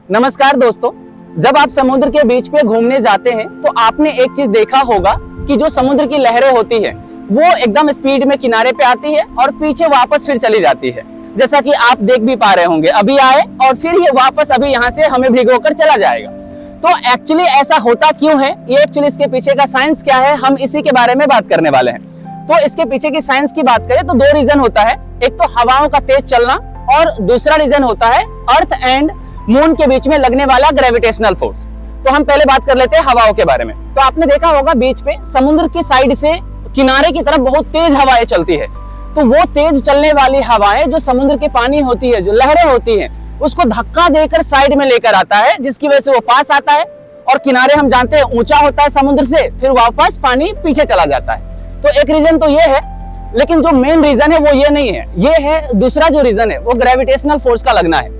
नमस्कार दोस्तों, जब आप समुद्र के बीच पे घूमने जाते हैं तो आपने एक चीज देखा होगा कि जो समुद्र की लहरें होती है वो एकदम स्पीड में किनारे पे आती है और पीछे वापस फिर चली जाती है। जैसा कि आप देख भी पा रहे होंगे, अभी आए और फिर ये वापस अभी यहाँ से हमें भिगोकर चला जाएगा। तो एक्चुअली ऐसा होता क्यों है, ये एक्चुअली इसके पीछे का साइंस क्या है, हम इसी के बारे में बात करने वाले हैं। तो इसके पीछे की साइंस की बात करें तो दो रीजन होता है, एक तो हवाओं का तेज चलना और दूसरा रीजन होता है अर्थ एंड मून के बीच में लगने वाला ग्रेविटेशनल फोर्स। तो हम पहले बात कर लेते हैं हवाओं के बारे में। तो आपने देखा होगा बीच पे समुद्र की साइड से किनारे की तरफ बहुत तेज हवाएं चलती है। तो वो तेज चलने वाली हवाएं जो समुद्र के पानी होती है, जो लहरें होती हैं, उसको धक्का देकर साइड में लेकर आता है, जिसकी वजह से वो पास आता है और किनारे हम जानते हैं ऊंचा होता है समुद्र से, फिर वापस पानी पीछे चला जाता है। तो एक रीजन तो ये है, लेकिन जो मेन रीजन है वो ये नहीं है, ये है दूसरा जो रीजन है वो ग्रेविटेशनल फोर्स का लगना है।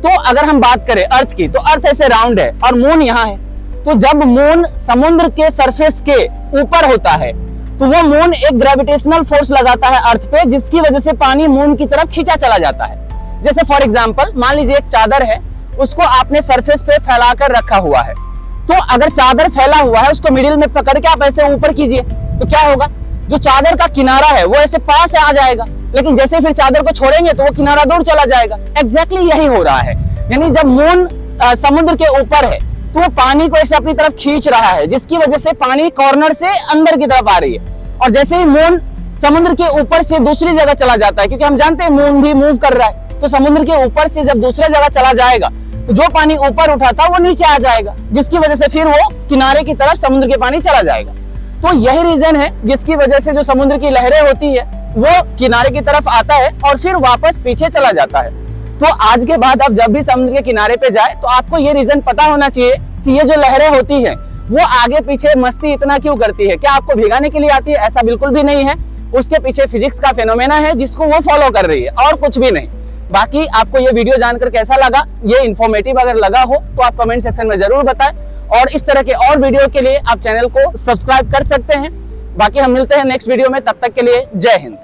तो अगर हम बात करें अर्थ की, तो अर्थ ऐसे राउंड है और मून यहाँ है। तो जब मून समुद्र के सरफेस के ऊपर होता है तो वो मून एक ग्रेविटेशनल फोर्स लगाता है अर्थ पे, जिसकी वजह से पानी मून की तरफ खींचा चला जाता है। जैसे फॉर एग्जांपल मान लीजिए एक चादर है, उसको आपने सरफेस पे फैलाकर रखा हुआ है। तो अगर चादर फैला हुआ है, उसको मिडिल में पकड़ के आप ऐसे ऊपर कीजिए तो क्या होगा, जो चादर का किनारा है वो ऐसे पास आ जाएगा, लेकिन जैसे फिर चादर को छोड़ेंगे तो वो किनारा दूर चला जाएगा। एग्जैक्टली यही हो रहा है। यानी जब मून समुद्र के ऊपर है तो वो पानी को ऐसे अपनी तरफ खींच रहा है, जिसकी वजह से पानी कॉर्नर से अंदर की तरफ आ रही है। और जैसे ही मून समुद्र के ऊपर से दूसरी जगह चला जाता है, क्योंकि हम जानते हैं मून भी मूव कर रहा है, तो समुद्र के ऊपर से जब दूसरे जगह चला जाएगा तो जो पानी ऊपर उठा था वो नीचे आ जाएगा, जिसकी वजह से फिर वो किनारे की तरफ समुद्र के पानी चला जाएगा। तो यही रीजन है जिसकी वजह से जो समुद्र की लहरें होती है वो किनारे की तरफ आता है और फिर वापस पीछे चला जाता है। तो आज के बाद आप जब भी समुद्र के किनारे पे जाए तो आपको ये रीजन पता होना चाहिए कि ये जो लहरें होती है वो आगे पीछे मस्ती इतना क्यों करती है। क्या आपको भिगाने के लिए आती है? ऐसा बिल्कुल भी नहीं है। उसके पीछे फिजिक्स का फेनोमेना है जिसको वो फॉलो कर रही है और कुछ भी नहीं। बाकी आपको ये वीडियो जानकर कैसा लगा, ये इन्फॉर्मेटिव अगर लगा हो तो आप कमेंट सेक्शन में जरूर बताएं, और इस तरह के और वीडियो के लिए आप चैनल को सब्सक्राइब कर सकते हैं। बाकी हम मिलते हैं नेक्स्ट वीडियो में, तब तक के लिए जय हिंद।